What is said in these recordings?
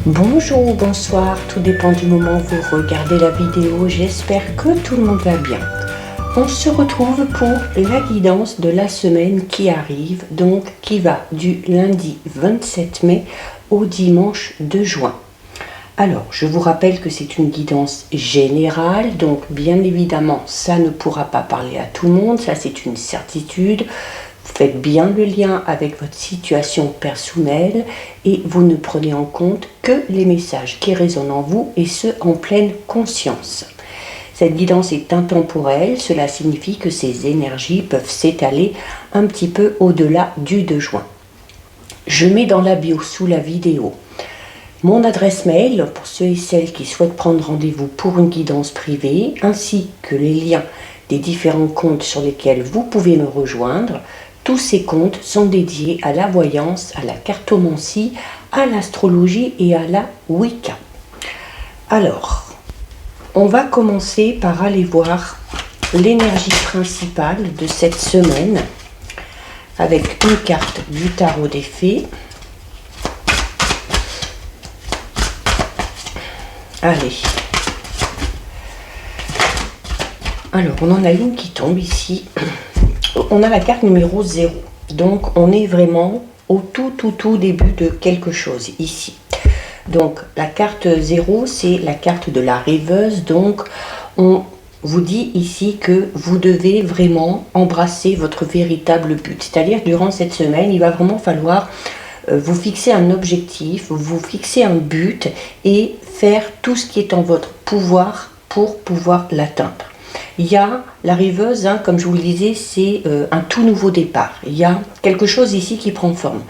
Bonjour ou bonsoir, tout dépend du moment où vous regardez la vidéo, j'espère que tout le monde va bien. On se retrouve pour la guidance de la semaine qui arrive, donc qui va du lundi 27 mai au dimanche 2 juin. Alors, je vous rappelle que c'est une guidance générale, donc bien évidemment, ça ne pourra pas parler à tout le monde, ça c'est une certitude. Faites bien le lien avec votre situation personnelle et vous ne prenez en compte que les messages qui résonnent en vous et ceux en pleine conscience. Cette guidance est intemporelle, cela signifie que ces énergies peuvent s'étaler un petit peu au-delà du 2 juin. Je mets dans la bio sous la vidéo mon adresse mail pour ceux et celles qui souhaitent prendre rendez-vous pour une guidance privée, ainsi que les liens des différents comptes sur lesquels vous pouvez me rejoindre. Tous ces comptes sont dédiés à la voyance, à la cartomancie, à l'astrologie et à la Wicca. Alors, on va commencer par aller voir l'énergie principale de cette semaine avec une carte du tarot des fées. Allez. Alors, on en a une qui tombe ici. On a la carte numéro 0. Donc, on est vraiment au tout début de quelque chose ici. Donc, la carte 0, c'est la carte de la rêveuse. Donc, on vous dit ici que vous devez vraiment embrasser votre véritable but. C'est-à-dire, durant cette semaine, il va vraiment falloir vous fixer un objectif, vous fixer un but et faire tout ce qui est en votre pouvoir pour pouvoir l'atteindre. Il y a la rêveuse, comme je vous le disais, c'est un tout nouveau départ. Il y a quelque chose ici qui prend forme.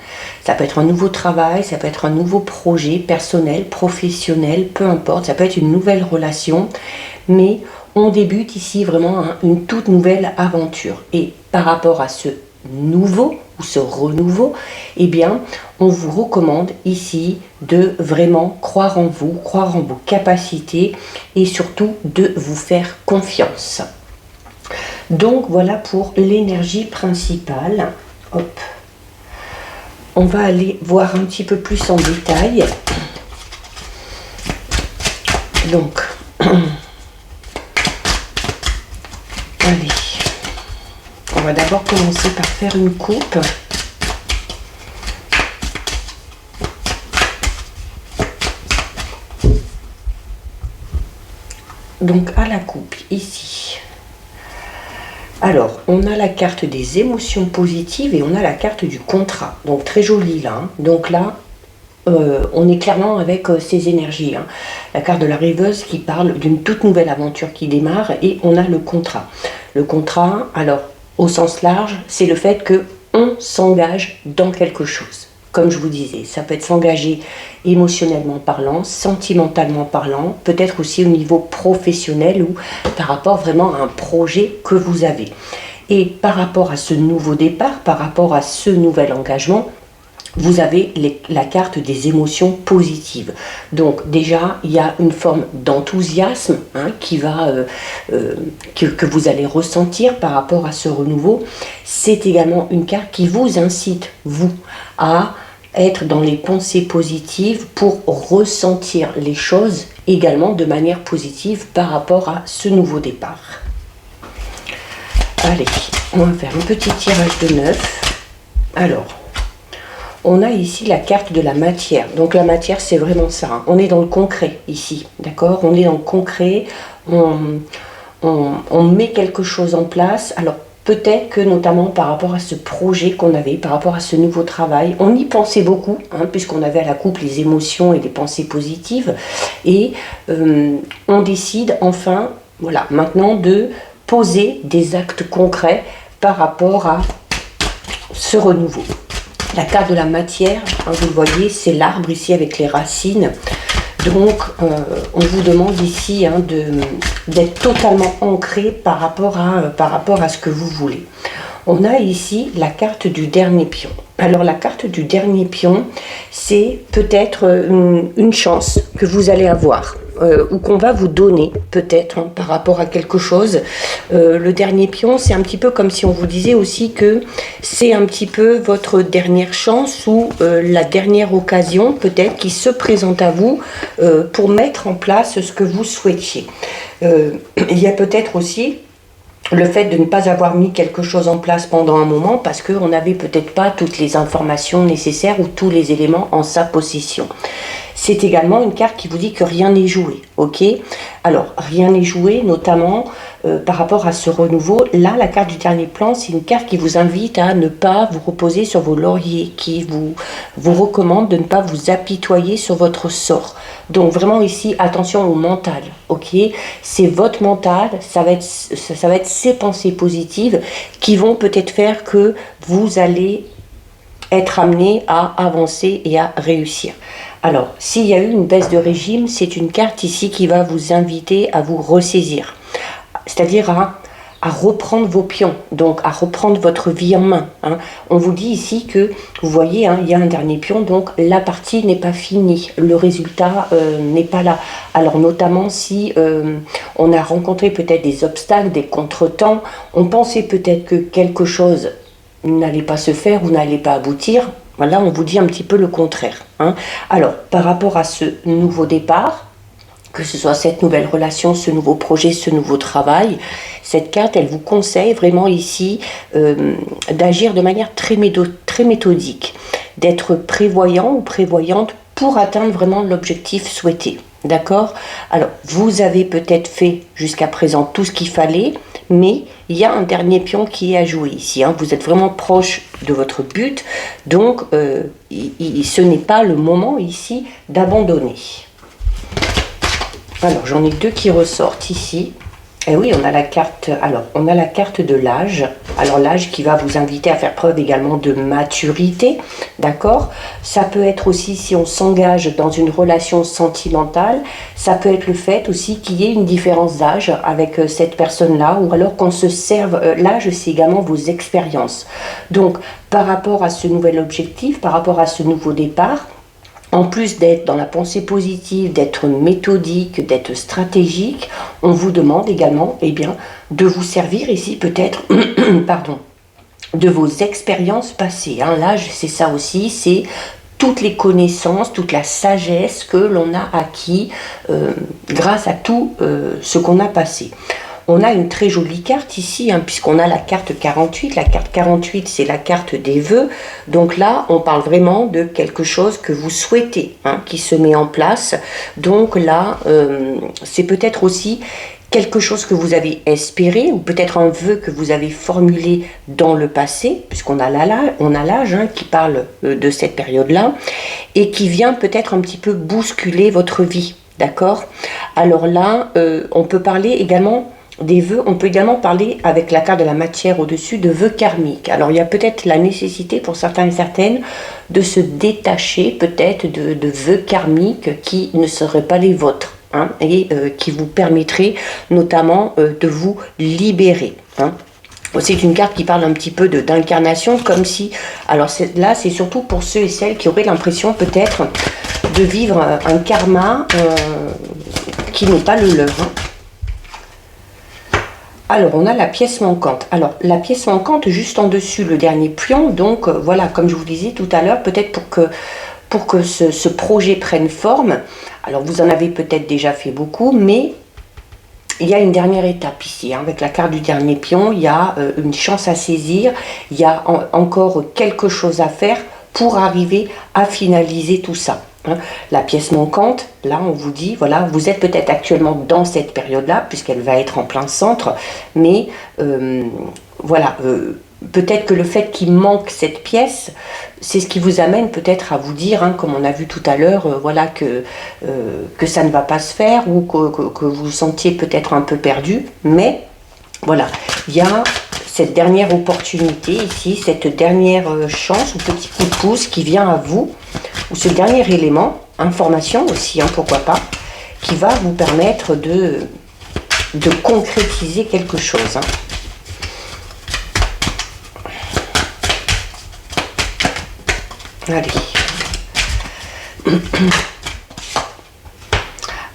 Ça peut être un nouveau travail, ça peut être un nouveau projet personnel, professionnel, peu importe. Ça peut être une nouvelle relation, mais on débute ici vraiment une toute nouvelle aventure. Et par rapport à ce nouveau ou ce renouveau, eh bien, on vous recommande ici de vraiment croire en vous, croire en vos capacités et surtout de vous faire confiance. Donc voilà pour l'énergie principale. Hop. On va aller voir un petit peu plus en détail. Donc, allez. On va d'abord commencer par faire une coupe. Donc à la coupe, ici. Alors, on a la carte des émotions positives et on a la carte du contrat. Donc très jolie là. Donc là, on est clairement avec ces énergies. La carte de la rêveuse qui parle d'une toute nouvelle aventure qui démarre et on a le contrat. Le contrat, alors, au sens large, c'est le fait qu'on s'engage dans quelque chose. Comme je vous disais, ça peut être s'engager émotionnellement parlant, sentimentalement parlant, peut-être aussi au niveau professionnel ou par rapport vraiment à un projet que vous avez. Et par rapport à ce nouveau départ, par rapport à ce nouvel engagement, vous avez la carte des émotions positives. Donc déjà, il y a une forme d'enthousiasme que vous allez ressentir par rapport à ce renouveau. C'est également une carte qui vous incite, vous, à être dans les pensées positives pour ressentir les choses également de manière positive par rapport à ce nouveau départ. Allez, on va faire un petit tirage de 9. Alors, on a ici la carte de la matière. Donc la matière, c'est vraiment ça. On est dans le concret ici, d'accord? On est dans le concret, on met quelque chose en place. Alors peut-être que notamment par rapport à ce projet qu'on avait, par rapport à ce nouveau travail, on y pensait beaucoup, puisqu'on avait à la coupe les émotions et les pensées positives. Et on décide enfin, voilà, maintenant de poser des actes concrets par rapport à ce renouveau. La carte de la matière, vous le voyez, c'est l'arbre ici avec les racines. Donc, on vous demande ici d'être totalement ancré par rapport à ce que vous voulez. On a ici la carte du dernier pion. Alors, la carte du dernier pion, c'est peut-être une chance que vous allez avoir. ou qu'on va vous donner peut-être hein, par rapport à quelque chose. Le dernier pion, c'est un petit peu comme si on vous disait aussi que c'est un petit peu votre dernière chance ou la dernière occasion peut-être qui se présente à vous pour mettre en place ce que vous souhaitiez. Il y a peut-être aussi le fait de ne pas avoir mis quelque chose en place pendant un moment parce qu'on n'avait peut-être pas toutes les informations nécessaires ou tous les éléments en sa possession. C'est également une carte qui vous dit que rien n'est joué, ok? Alors, rien n'est joué, notamment par rapport à ce renouveau. Là, la carte du dernier plan, c'est une carte qui vous invite à ne pas vous reposer sur vos lauriers, qui vous recommande de ne pas vous apitoyer sur votre sort. Donc, vraiment ici, attention au mental, ok? C'est votre mental, ça va être ces pensées positives qui vont peut-être faire que vous allez être amené à avancer et à réussir. Alors, s'il y a eu une baisse de régime, c'est une carte ici qui va vous inviter à vous ressaisir. C'est-à-dire à reprendre vos pions, donc à reprendre votre vie en main. Hein. On vous dit ici que, vous voyez, hein, il y a un dernier pion, donc la partie n'est pas finie, le résultat n'est pas là. Alors notamment si on a rencontré peut-être des obstacles, des contretemps, on pensait peut-être que quelque chose n'allait pas se faire ou n'allait pas aboutir. Voilà, on vous dit un petit peu le contraire. Hein. Alors, par rapport à ce nouveau départ, que ce soit cette nouvelle relation, ce nouveau projet, ce nouveau travail, cette carte, elle vous conseille vraiment ici d'agir de manière très méthodique, d'être prévoyant ou prévoyante pour atteindre vraiment l'objectif souhaité. D'accord? Alors, vous avez peut-être fait jusqu'à présent tout ce qu'il fallait, mais il y a un dernier pion qui est à jouer ici. Hein. Vous êtes vraiment proche de votre but, donc ce n'est pas le moment ici d'abandonner. Alors, j'en ai deux qui ressortent ici. Et oui, on a la carte de l'âge. Alors, l'âge qui va vous inviter à faire preuve également de maturité, d'accord? Ça peut être aussi, si on s'engage dans une relation sentimentale, ça peut être le fait aussi qu'il y ait une différence d'âge avec cette personne-là, ou alors qu'on se serve, l'âge, c'est également vos expériences. Donc, par rapport à ce nouvel objectif, par rapport à ce nouveau départ, en plus d'être dans la pensée positive, d'être méthodique, d'être stratégique, on vous demande également de vous servir ici peut-être pardon, de vos expériences passées. Hein. L'âge, c'est ça aussi, c'est toutes les connaissances, toute la sagesse que l'on a acquis grâce à tout ce qu'on a passé. On a une très jolie carte ici, hein, puisqu'on a la carte 48. La carte 48, c'est la carte des vœux. Donc là, on parle vraiment de quelque chose que vous souhaitez, hein, qui se met en place. Donc là, c'est peut-être aussi quelque chose que vous avez espéré, ou peut-être un vœu que vous avez formulé dans le passé, puisqu'on a l'âge hein, qui parle de cette période-là, et qui vient peut-être un petit peu bousculer votre vie. D'accord? Alors là, on peut parler également des vœux, on peut également parler avec la carte de la matière au-dessus de vœux karmiques. Alors il y a peut-être la nécessité pour certains et certaines de se détacher peut-être de vœux karmiques qui ne seraient pas les vôtres hein, et qui vous permettraient notamment de vous libérer. Hein. C'est une carte qui parle un petit peu d'incarnation, comme si... Alors là, c'est surtout pour ceux et celles qui auraient l'impression peut-être de vivre un karma qui n'est pas le leur. Hein. Alors, on a la pièce manquante. Alors, la pièce manquante, juste en dessus, le dernier pion. Donc, voilà, comme je vous disais tout à l'heure, peut-être pour que ce projet prenne forme. Alors, vous en avez peut-être déjà fait beaucoup, mais il y a une dernière étape ici. Hein. Avec la carte du dernier pion, il y a une chance à saisir. Il y a encore quelque chose à faire pour arriver à finaliser tout ça. Hein. La pièce manquante, là on vous dit, voilà, vous êtes peut-être actuellement dans cette période-là, puisqu'elle va être en plein centre, mais voilà, peut-être que le fait qu'il manque cette pièce, c'est ce qui vous amène peut-être à vous dire, hein, comme on a vu tout à l'heure, voilà, que ça ne va pas se faire, ou que vous vous sentiez peut-être un peu perdu, mais voilà, il y a cette dernière opportunité ici, cette dernière chance ou petit coup de pouce qui vient à vous, ou ce dernier élément, information aussi, hein, pourquoi pas, qui va vous permettre de concrétiser quelque chose. Hein. Allez.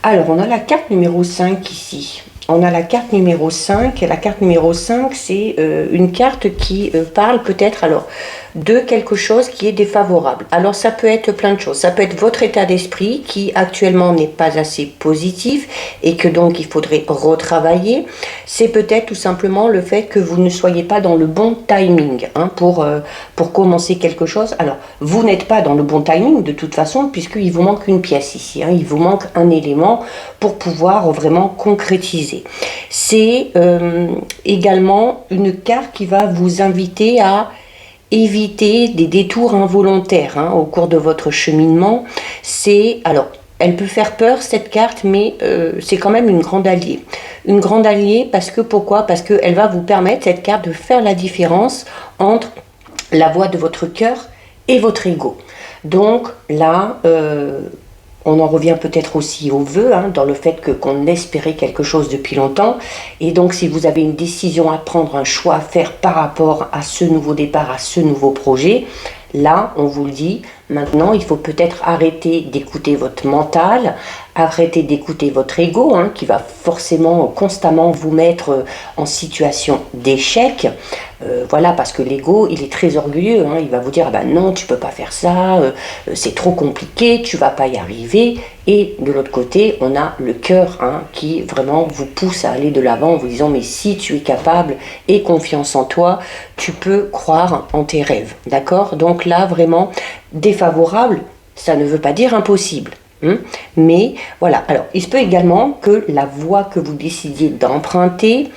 Alors, on a la carte numéro 5 ici. On a la carte numéro 5. Et la carte numéro 5, c'est une carte qui parle peut-être alors de quelque chose qui est défavorable. Alors, ça peut être plein de choses. Ça peut être votre état d'esprit qui actuellement n'est pas assez positif et que donc il faudrait retravailler. C'est peut-être tout simplement le fait que vous ne soyez pas dans le bon timing hein, pour commencer quelque chose. Alors, vous n'êtes pas dans le bon timing de toute façon puisqu'il vous manque une pièce ici. Hein, il vous manque un élément pour pouvoir vraiment concrétiser. C'est également une carte qui va vous inviter à éviter des détours involontaires hein, au cours de votre cheminement. Alors, elle peut faire peur cette carte, mais c'est quand même une grande alliée. Une grande alliée parce que pourquoi? Parce qu'elle va vous permettre, cette carte, de faire la différence entre la voix de votre cœur et votre ego. Donc là, on en revient peut-être aussi au vœu, hein, dans le fait qu'on espérait quelque chose depuis longtemps. Et donc, si vous avez une décision à prendre, un choix à faire par rapport à ce nouveau départ, à ce nouveau projet, là, on vous le dit, maintenant, il faut peut-être arrêter d'écouter votre mental, arrêter d'écouter votre ego, hein, qui va forcément constamment vous mettre en situation d'échec. Voilà, parce que l'ego, il est très orgueilleux. Hein, il va vous dire, ah ben non, tu peux pas faire ça, c'est trop compliqué, tu vas pas y arriver. Et de l'autre côté, on a le cœur hein, qui vraiment vous pousse à aller de l'avant en vous disant, mais si tu es capable et confiance en toi, tu peux croire en tes rêves. D'accord? Donc là, vraiment, défavorable, ça ne veut pas dire impossible. Mais voilà, alors il se peut également que la voie que vous décidiez d'emprunter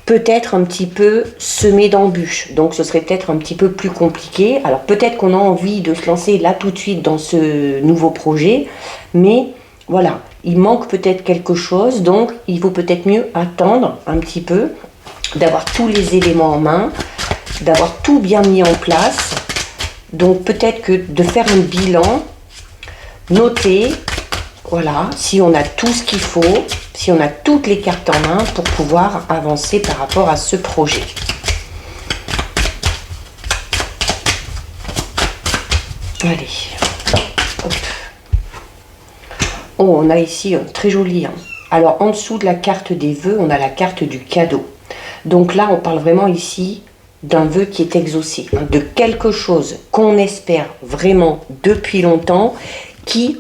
peut être un petit peu semée d'embûches, donc ce serait peut-être un petit peu plus compliqué. Alors peut-être qu'on a envie de se lancer là tout de suite dans ce nouveau projet, mais voilà, il manque peut-être quelque chose, donc il vaut peut-être mieux attendre un petit peu, d'avoir tous les éléments en main, d'avoir tout bien mis en place. Donc peut-être que de faire un bilan, noter, voilà, si on a tout ce qu'il faut, si on a toutes les cartes en main pour pouvoir avancer par rapport à ce projet. Allez. Hop. Oh, on a ici très joli. Hein. Alors en dessous de la carte des vœux, on a la carte du cadeau. Donc là, on parle vraiment ici d'un vœu qui est exaucé, hein, de quelque chose qu'on espère vraiment depuis longtemps, qui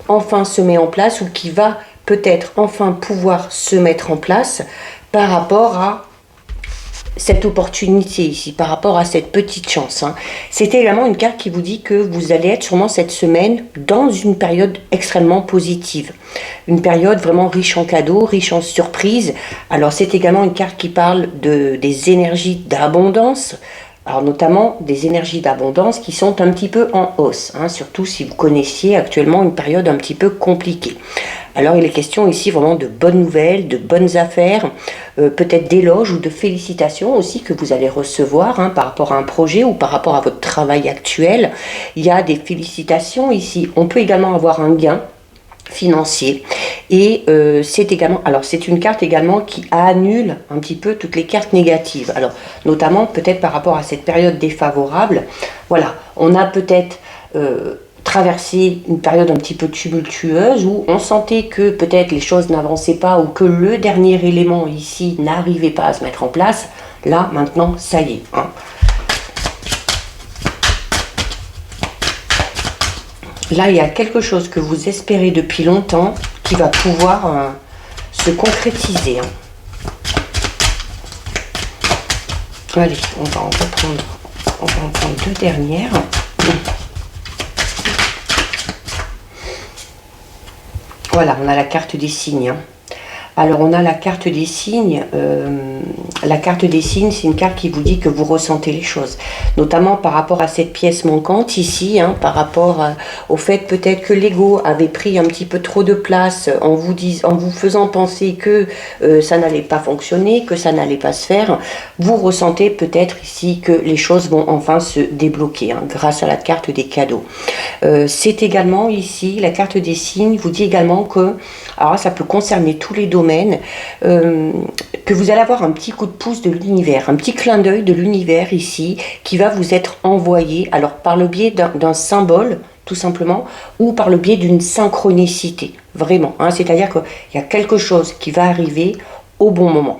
enfin se met en place ou qui va peut-être enfin pouvoir se mettre en place par rapport à cette opportunité ici, par rapport à cette petite chance. Hein. C'est également une carte qui vous dit que vous allez être sûrement cette semaine dans une période extrêmement positive. Une période vraiment riche en cadeaux, riche en surprises. Alors c'est également une carte qui parle des énergies d'abondance. Alors notamment des énergies d'abondance qui sont un petit peu en hausse, hein, surtout si vous connaissiez actuellement une période un petit peu compliquée. Alors il est question ici vraiment de bonnes nouvelles, de bonnes affaires, peut-être d'éloges ou de félicitations aussi que vous allez recevoir hein, par rapport à un projet ou par rapport à votre travail actuel. Il y a des félicitations ici. On peut également avoir un gain financier et c'est également, alors c'est une carte également qui annule un petit peu toutes les cartes négatives, alors notamment peut-être par rapport à cette période défavorable. Voilà, on a peut-être traversé une période un petit peu tumultueuse où on sentait que peut-être les choses n'avançaient pas ou que le dernier élément ici n'arrivait pas à se mettre en place. Là maintenant ça y est hein. Là, il y a quelque chose que vous espérez depuis longtemps qui va pouvoir se concrétiser. Hein. Allez, on va en prendre deux dernières. Voilà, on a la carte des signes. Hein. Alors, on a la carte des signes. La carte des signes, c'est une carte qui vous dit que vous ressentez les choses. Notamment par rapport à cette pièce manquante ici, hein, par rapport au fait peut-être que l'ego avait pris un petit peu trop de place en vous faisant penser que ça n'allait pas fonctionner, que ça n'allait pas se faire. Vous ressentez peut-être ici que les choses vont enfin se débloquer hein, grâce à la carte des cadeaux. C'est également ici, la carte des signes vous dit également que, alors ça peut concerner tous les domaines, que vous allez avoir un petit coup de pouce de l'univers, un petit clin d'œil de l'univers ici, qui va vous être envoyé, alors par le biais d'un symbole tout simplement, ou par le biais d'une synchronicité, vraiment. Hein, c'est-à-dire qu'il y a quelque chose qui va arriver au bon moment.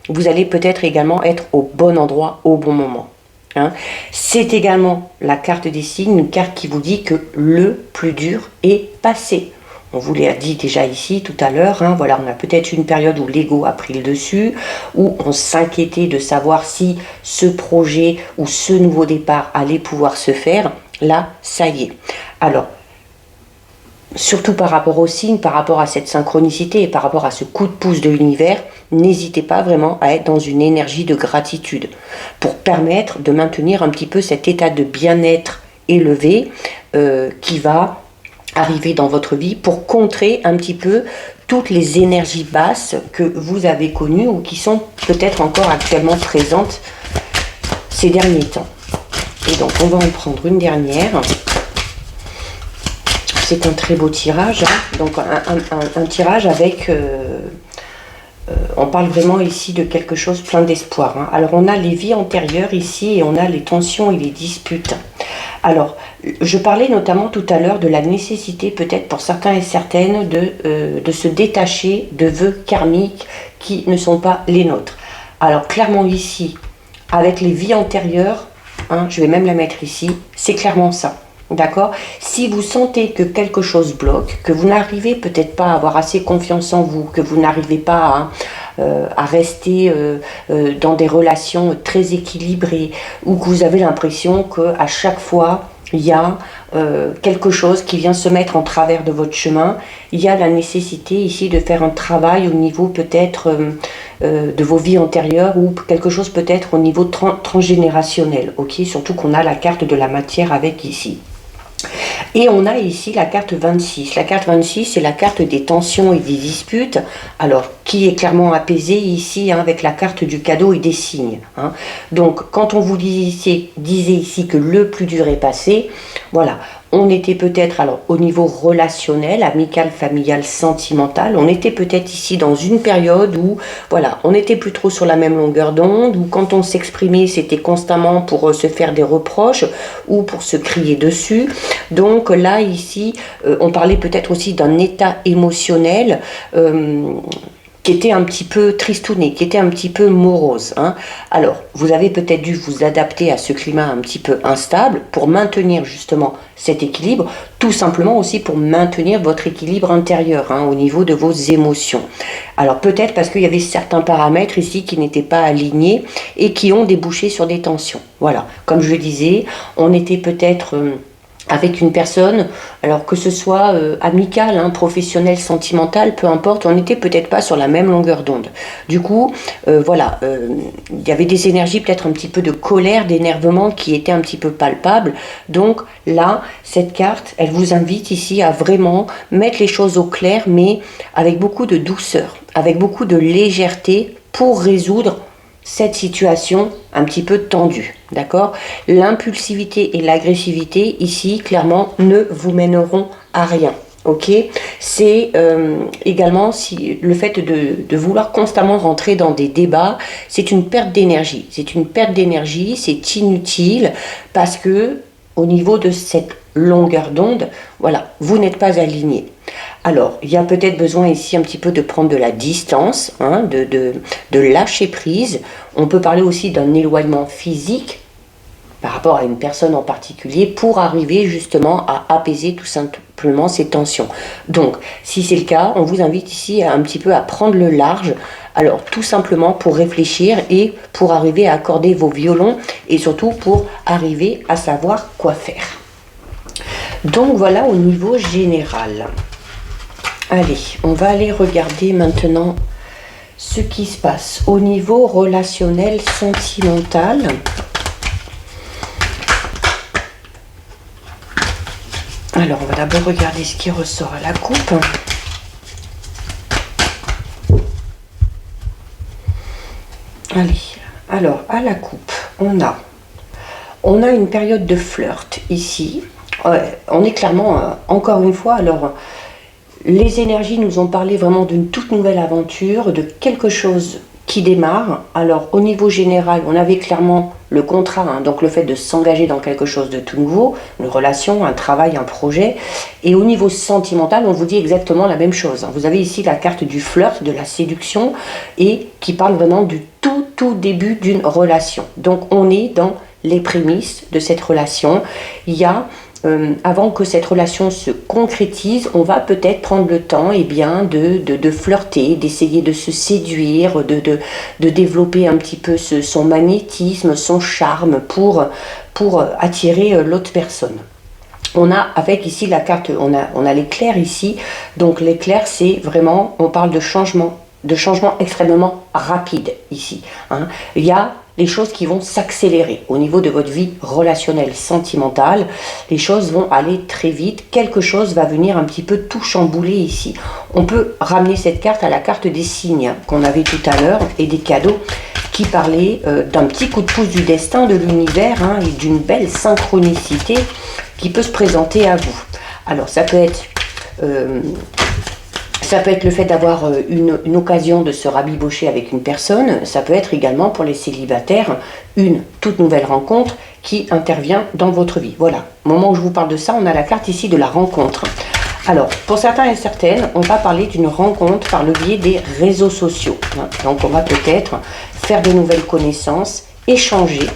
Vous allez peut-être également être au bon endroit au bon moment. Hein. C'est également la carte des signes, une carte qui vous dit que le plus dur est passé. On vous l'a dit déjà ici tout à l'heure, hein, voilà, on a peut-être une période où l'ego a pris le dessus, où on s'inquiétait de savoir si ce projet ou ce nouveau départ allait pouvoir se faire. Là, ça y est. Alors, surtout par rapport aux signes, par rapport à cette synchronicité et par rapport à ce coup de pouce de l'univers, n'hésitez pas vraiment à être dans une énergie de gratitude pour permettre de maintenir un petit peu cet état de bien-être élevé qui va arriver dans votre vie pour contrer un petit peu toutes les énergies basses que vous avez connues ou qui sont peut-être encore actuellement présentes ces derniers temps. Et donc on va en prendre une dernière. C'est un très beau tirage, hein. Donc un tirage avec... on parle vraiment ici de quelque chose plein d'espoir. Hein. Alors on a les vies antérieures ici et on a les tensions et les disputes. Alors, je parlais notamment tout à l'heure de la nécessité peut-être pour certains et certaines de se détacher de vœux karmiques qui ne sont pas les nôtres. Alors clairement ici, avec les vies antérieures, hein, je vais même la mettre ici, c'est clairement ça. D'accord? Si vous sentez que quelque chose bloque, que vous n'arrivez peut-être pas à avoir assez confiance en vous, que vous n'arrivez pas à rester dans des relations très équilibrées, ou que vous avez l'impression qu'à chaque fois, il y a quelque chose qui vient se mettre en travers de votre chemin, il y a la nécessité ici de faire un travail au niveau peut-être de vos vies antérieures ou quelque chose peut-être au niveau transgénérationnel. Ok, surtout qu'on a la carte de la matière avec ici. Et on a ici la carte 26. La carte 26, c'est la carte des tensions et des disputes, alors qui est clairement apaisée ici, hein, avec la carte du cadeau et des signes. Hein. Donc, quand on vous disait ici que le plus dur est passé, voilà, on était peut-être, alors au niveau relationnel, amical, familial, sentimental, on était peut-être ici dans une période où, voilà, on n'était plus trop sur la même longueur d'onde, où quand on s'exprimait, c'était constamment pour se faire des reproches ou pour se crier dessus. Donc là, ici, on parlait peut-être aussi d'un état émotionnel qui était un petit peu tristouné, qui était un petit peu morose. Hein. Alors, vous avez peut-être dû vous adapter à ce climat un petit peu instable pour maintenir justement cet équilibre, tout simplement aussi pour maintenir votre équilibre intérieur, hein, au niveau de vos émotions. Alors peut-être parce qu'il y avait certains paramètres ici qui n'étaient pas alignés et qui ont débouché sur des tensions. Voilà, comme je le disais, on était peut-être... avec une personne, alors que ce soit amical, hein, professionnel, sentimental, peu importe, on n'était peut-être pas sur la même longueur d'onde. Du coup, voilà, il y avait des énergies, peut-être un petit peu de colère, d'énervement qui étaient un petit peu palpables. Donc là, cette carte, elle vous invite ici à vraiment mettre les choses au clair, mais avec beaucoup de douceur, avec beaucoup de légèreté pour résoudre cette situation un petit peu tendue, d'accord? L'impulsivité et l'agressivité ici clairement ne vous mèneront à rien, ok? C'est également si le fait de vouloir constamment rentrer dans des débats, c'est une perte d'énergie, c'est inutile parce que au niveau de cette longueur d'onde, voilà, vous n'êtes pas aligné. Alors, il y a peut-être besoin ici un petit peu de prendre de la distance, hein, de lâcher prise. On peut parler aussi d'un éloignement physique par rapport à une personne en particulier pour arriver justement à apaiser tout simplement ces tensions. Donc, si c'est le cas, on vous invite ici un petit peu à prendre le large. Alors, tout simplement pour réfléchir et pour arriver à accorder vos violons et surtout pour arriver à savoir quoi faire. Donc, voilà au niveau général. Allez, on va aller regarder maintenant ce qui se passe au niveau relationnel, sentimental. Alors, on va d'abord regarder ce qui ressort à la coupe. Allez, alors à la coupe, on a une période de flirt ici. On est clairement, encore une fois, alors... Les énergies nous ont parlé vraiment d'une toute nouvelle aventure, de quelque chose qui démarre. Alors au niveau général, on avait clairement le contrat, hein, donc le fait de s'engager dans quelque chose de tout nouveau, une relation, un travail, un projet. Et au niveau sentimental, on vous dit exactement la même chose. Vous avez ici la carte du flirt, de la séduction, et qui parle vraiment du tout début d'une relation. Donc on est dans les prémices de cette relation. Il y a avant que cette relation se concrétise, on va peut-être prendre le temps de flirter, d'essayer de se séduire, de développer un petit peu son magnétisme, son charme pour attirer l'autre personne. On a avec ici la carte, on a l'éclair ici, donc l'éclair c'est vraiment, on parle de changement extrêmement rapide ici. Hein. Il y a les choses qui vont s'accélérer au niveau de votre vie relationnelle, sentimentale. Les choses vont aller très vite. Quelque chose va venir un petit peu tout chambouler ici. On peut ramener cette carte à la carte des signes qu'on avait tout à l'heure et des cadeaux qui parlaient d'un petit coup de pouce du destin, de l'univers hein, et d'une belle synchronicité qui peut se présenter à vous. Alors ça peut être le fait d'avoir une occasion de se rabibocher avec une personne. Ça peut être également pour les célibataires une toute nouvelle rencontre qui intervient dans votre vie. Voilà, au moment où je vous parle de ça, on a la carte ici de la rencontre. Alors, pour certains et certaines, on va parler d'une rencontre par le biais des réseaux sociaux. Donc, on va peut-être faire de nouvelles connaissances, échanger,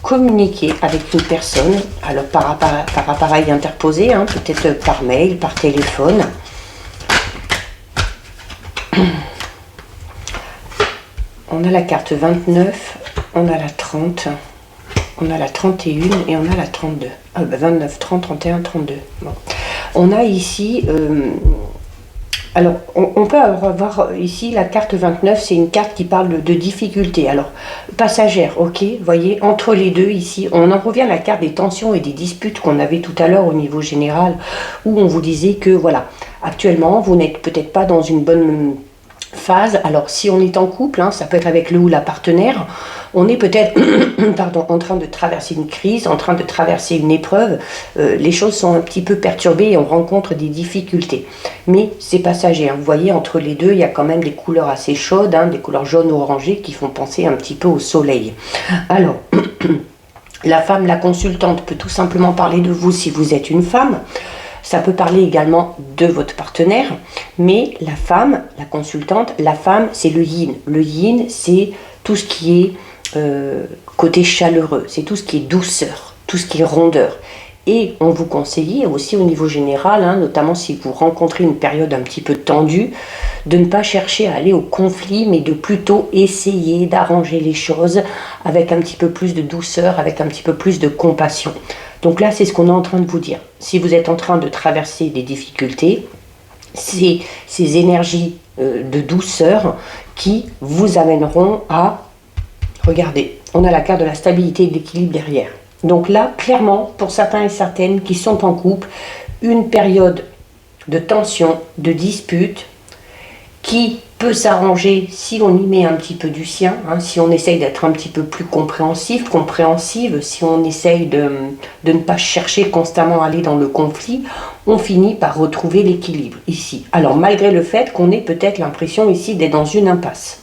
communiquer avec une personne, alors par appareil interposé, hein, peut-être par mail, par téléphone. On a la carte 29, on a la 30, on a la 31 et on a la 32. 29, 30, 31, 32. Bon. On a ici, alors on peut avoir ici la carte 29, c'est une carte qui parle de difficultés. Alors, passagère, ok, voyez, entre les deux ici, on en revient à la carte des tensions et des disputes qu'on avait tout à l'heure au niveau général, où on vous disait que voilà, actuellement, vous n'êtes peut-être pas dans une bonne phase. Alors si on est en couple, hein, ça peut être avec le ou la partenaire, on est peut-être en train de traverser une crise, en train de traverser une épreuve, les choses sont un petit peu perturbées et on rencontre des difficultés. Mais c'est passager, hein. Vous voyez, entre les deux, il y a quand même des couleurs assez chaudes, hein, des couleurs jaunes ou orangées qui font penser un petit peu au soleil. Alors, la femme, la consultante, peut tout simplement parler de vous si vous êtes une femme. Ça peut parler également de votre partenaire, mais la femme, la consultante, la femme, c'est le yin. Le yin, c'est tout ce qui est côté chaleureux, c'est tout ce qui est douceur, tout ce qui est rondeur. Et on vous conseille aussi au niveau général, hein, notamment si vous rencontrez une période un petit peu tendue, de ne pas chercher à aller au conflit, mais de plutôt essayer d'arranger les choses avec un petit peu plus de douceur, avec un petit peu plus de compassion. Donc là, c'est ce qu'on est en train de vous dire. Si vous êtes en train de traverser des difficultés, c'est ces énergies de douceur qui vous amèneront à... Regardez, on a la carte de la stabilité et de l'équilibre derrière. Donc là, clairement, pour certains et certaines qui sont en couple, une période de tension, de dispute, qui peut s'arranger si on y met un petit peu du sien, hein, si on essaye d'être un petit peu plus compréhensif, compréhensive, si on essaye de ne pas chercher constamment à aller dans le conflit, on finit par retrouver l'équilibre ici. Alors malgré le fait qu'on ait peut-être l'impression ici d'être dans une impasse.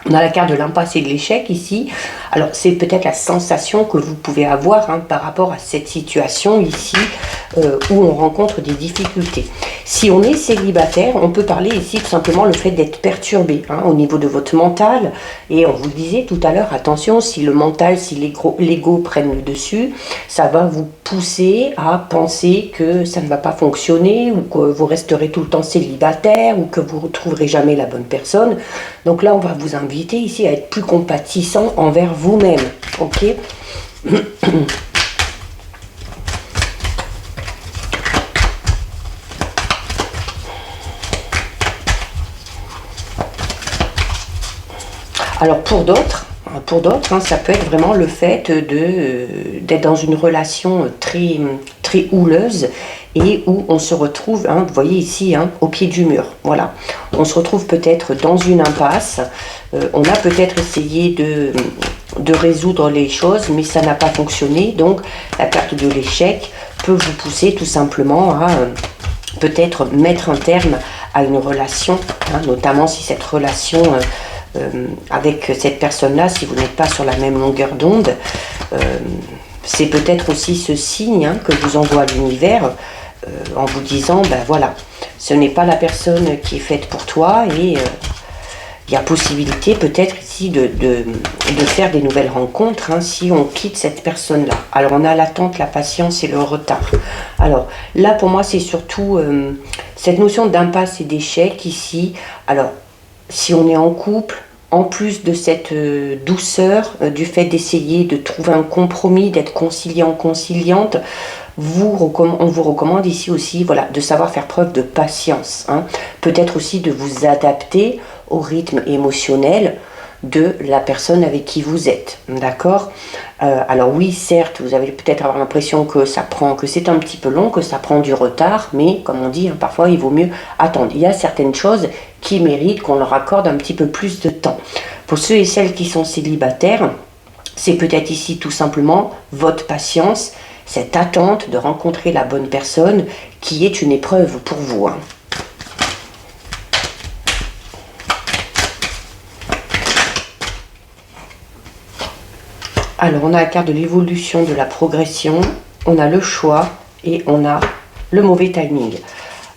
On a la carte de l'impasse et de l'échec ici. Alors c'est peut-être la sensation que vous pouvez avoir hein, par rapport à cette situation ici où on rencontre des difficultés. Si on est célibataire, on peut parler ici tout simplement le fait d'être perturbé hein, au niveau de votre mental. Et on vous le disait tout à l'heure, attention, si le mental, si l'ego prennent le dessus, ça va vous pousser à penser que ça ne va pas fonctionner ou que vous resterez tout le temps célibataire ou que vous ne retrouverez jamais la bonne personne. Donc là, on va vous inviter ici à être plus compatissant envers vous-même. Ok. Alors pour d'autres, hein, ça peut être vraiment le fait d'être dans une relation très, très houleuse et où on se retrouve, hein, vous voyez ici, hein, au pied du mur. Voilà, on se retrouve peut-être dans une impasse. On a peut-être essayé de résoudre les choses, mais ça n'a pas fonctionné. Donc la carte de l'échec peut vous pousser tout simplement à peut-être mettre un terme à une relation, hein, notamment si cette relation avec cette personne-là, si vous n'êtes pas sur la même longueur d'onde, c'est peut-être aussi ce signe hein, que vous envoie l'univers en vous disant, ben voilà, ce n'est pas la personne qui est faite pour toi et il y a possibilité peut-être ici de faire des nouvelles rencontres hein, si on quitte cette personne-là. Alors on a l'attente, la patience et le retard. Alors là pour moi c'est surtout cette notion d'impasse et d'échec ici. Alors si on est en couple, en plus de cette douceur, du fait d'essayer de trouver un compromis, d'être conciliant, conciliante, on vous recommande ici aussi voilà, de savoir faire preuve de patience. Hein. Peut-être aussi de vous adapter au rythme émotionnel de la personne avec qui vous êtes. D'accord alors oui, certes, vous allez peut-être avoir l'impression que c'est un petit peu long, que ça prend du retard, mais comme on dit, hein, parfois il vaut mieux attendre. Il y a certaines choses qui méritent qu'on leur accorde un petit peu plus de temps. Pour ceux et celles qui sont célibataires, c'est peut-être ici tout simplement votre patience, cette attente de rencontrer la bonne personne qui est une épreuve pour vous. Hein. Alors, on a la carte de l'évolution, de la progression, on a le choix et on a le mauvais timing.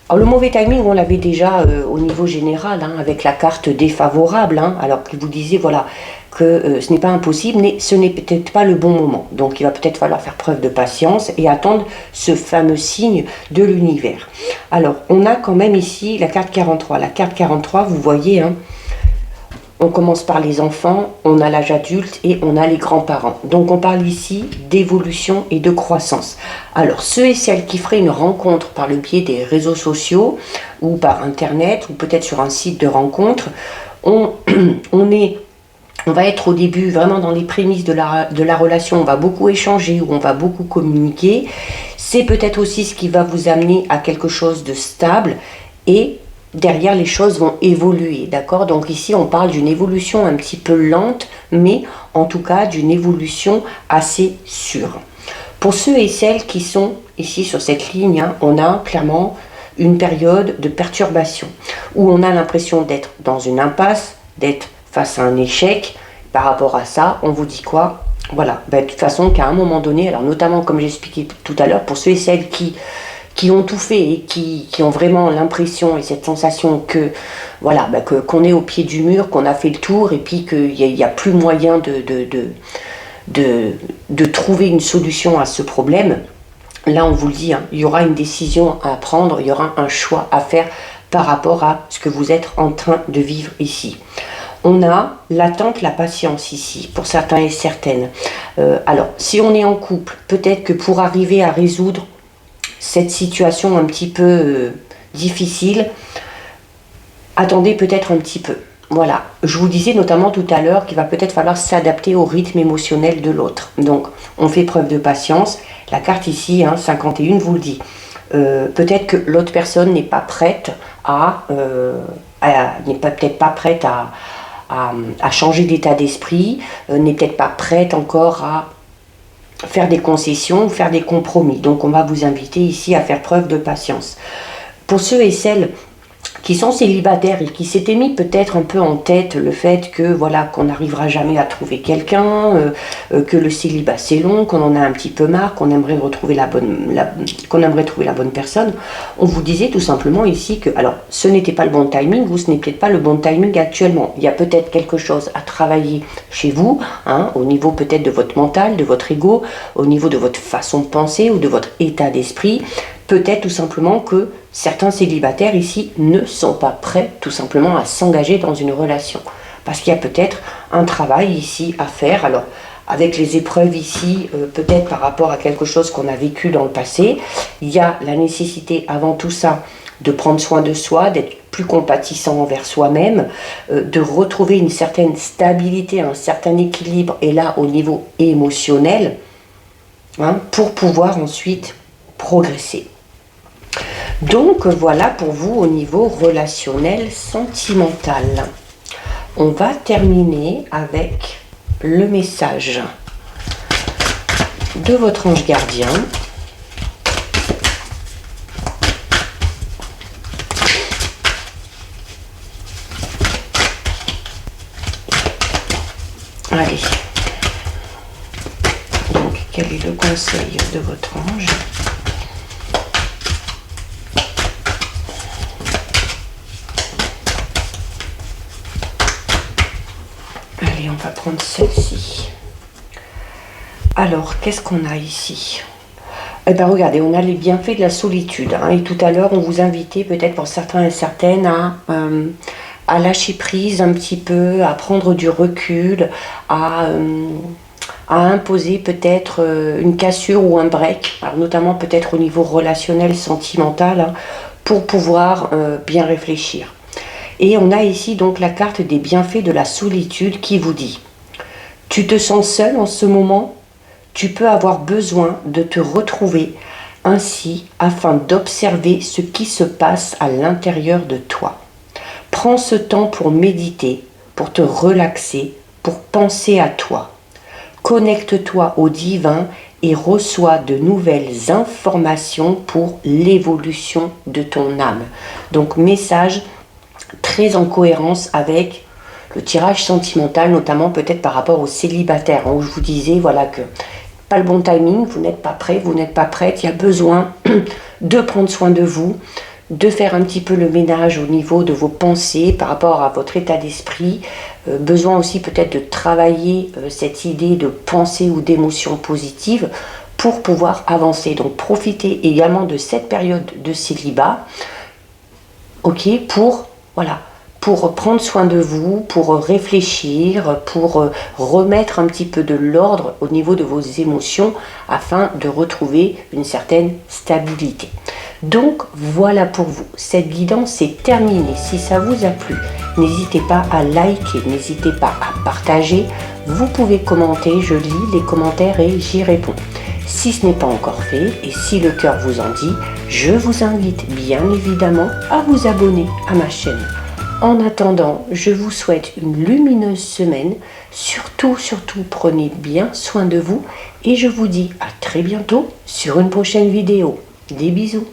Alors, le mauvais timing, on l'avait déjà au niveau général, hein, avec la carte défavorable, hein, alors qu'il vous disait, voilà, que ce n'est pas impossible, mais ce n'est peut-être pas le bon moment. Donc, il va peut-être falloir faire preuve de patience et attendre ce fameux signe de l'univers. Alors, on a quand même ici la carte 43. La carte 43, vous voyez, hein, on commence par les enfants, on a l'âge adulte et on a les grands-parents. Donc on parle ici d'évolution et de croissance. Alors ceux et celles qui feraient une rencontre par le biais des réseaux sociaux ou par internet ou peut-être sur un site de rencontre, on va être au début vraiment dans les prémices de la relation, on va beaucoup échanger ou on va beaucoup communiquer. C'est peut-être aussi ce qui va vous amener à quelque chose de stable et derrière, les choses vont évoluer, d'accord? Donc ici, on parle d'une évolution un petit peu lente, mais en tout cas d'une évolution assez sûre. Pour ceux et celles qui sont ici sur cette ligne, hein, on a clairement une période de perturbation, où on a l'impression d'être dans une impasse, d'être face à un échec. Par rapport à ça, on vous dit quoi? Voilà, de toute façon, qu'à un moment donné, alors notamment comme j'expliquais tout à l'heure, pour ceux et celles qui ont tout fait et qui ont vraiment l'impression et cette sensation que voilà qu'on est au pied du mur, qu'on a fait le tour et puis qu'il n'y a plus moyen de trouver une solution à ce problème. Là on vous le dit, hein, il y aura une décision à prendre, il y aura un choix à faire par rapport à ce que vous êtes en train de vivre ici. On a l'attente, la patience ici, pour certains et certaines. Alors, si on est en couple, peut-être que pour arriver à résoudre cette situation un petit peu difficile, attendez peut-être un petit peu. Voilà, je vous disais notamment tout à l'heure qu'il va peut-être falloir s'adapter au rythme émotionnel de l'autre. Donc, on fait preuve de patience. La carte ici, hein, 51, vous le dit. Peut-être que l'autre personne n'est pas prête peut-être pas prête à changer d'état d'esprit, n'est peut-être pas prête encore à faire des concessions, faire des compromis. Donc on va vous inviter ici à faire preuve de patience. Pour ceux et celles qui sont célibataires et qui s'étaient mis peut-être un peu en tête le fait que voilà qu'on n'arrivera jamais à trouver quelqu'un, que le célibat c'est long, qu'on en a un petit peu marre, qu'on aimerait trouver la bonne personne, on vous disait tout simplement ici que alors ce n'était pas le bon timing ou ce n'est peut-être pas le bon timing actuellement. Il y a peut-être quelque chose à travailler chez vous, hein, au niveau peut-être de votre mental, de votre ego, au niveau de votre façon de penser ou de votre état d'esprit. Peut-être tout simplement que certains célibataires ici ne sont pas prêts tout simplement à s'engager dans une relation. Parce qu'il y a peut-être un travail ici à faire. Alors, avec les épreuves ici, peut-être par rapport à quelque chose qu'on a vécu dans le passé, il y a la nécessité avant tout ça de prendre soin de soi, d'être plus compatissant envers soi-même, de retrouver une certaine stabilité, un certain équilibre, et là au niveau émotionnel, hein, pour pouvoir ensuite progresser. Donc voilà pour vous au niveau relationnel, sentimental. On va terminer avec le message de votre ange gardien. Allez. Donc, quel est le conseil de votre ange? Allez, on va prendre celle-ci. Alors, qu'est-ce qu'on a ici? Eh bien, regardez, on a les bienfaits de la solitude. Hein, et tout à l'heure, on vous invitait peut-être pour certains et certaines à lâcher prise un petit peu, à prendre du recul, à imposer peut-être une cassure ou un break, alors notamment peut-être au niveau relationnel, sentimental, hein, pour pouvoir bien réfléchir. Et on a ici donc la carte des bienfaits de la solitude qui vous dit: tu te sens seul en ce moment? Tu peux avoir besoin de te retrouver ainsi afin d'observer ce qui se passe à l'intérieur de toi. Prends ce temps pour méditer, pour te relaxer, pour penser à toi. Connecte-toi au divin et reçois de nouvelles informations pour l'évolution de ton âme. Donc message très en cohérence avec le tirage sentimental, notamment peut-être par rapport aux célibataires, où je vous disais voilà que pas le bon timing, vous n'êtes pas prêt, vous n'êtes pas prête, il y a besoin de prendre soin de vous, de faire un petit peu le ménage au niveau de vos pensées par rapport à votre état d'esprit, besoin aussi peut-être de travailler cette idée de pensée ou d'émotion positive pour pouvoir avancer. Donc profitez également de cette période de célibat, ok, pour voilà, pour prendre soin de vous, pour réfléchir, pour remettre un petit peu de l'ordre au niveau de vos émotions afin de retrouver une certaine stabilité. Donc voilà pour vous, cette guidance est terminée. Si ça vous a plu, n'hésitez pas à liker, n'hésitez pas à partager. Vous pouvez commenter, je lis les commentaires et j'y réponds. Si ce n'est pas encore fait et si le cœur vous en dit, je vous invite bien évidemment à vous abonner à ma chaîne. En attendant, je vous souhaite une lumineuse semaine. Surtout, prenez bien soin de vous et je vous dis à très bientôt sur une prochaine vidéo. Des bisous.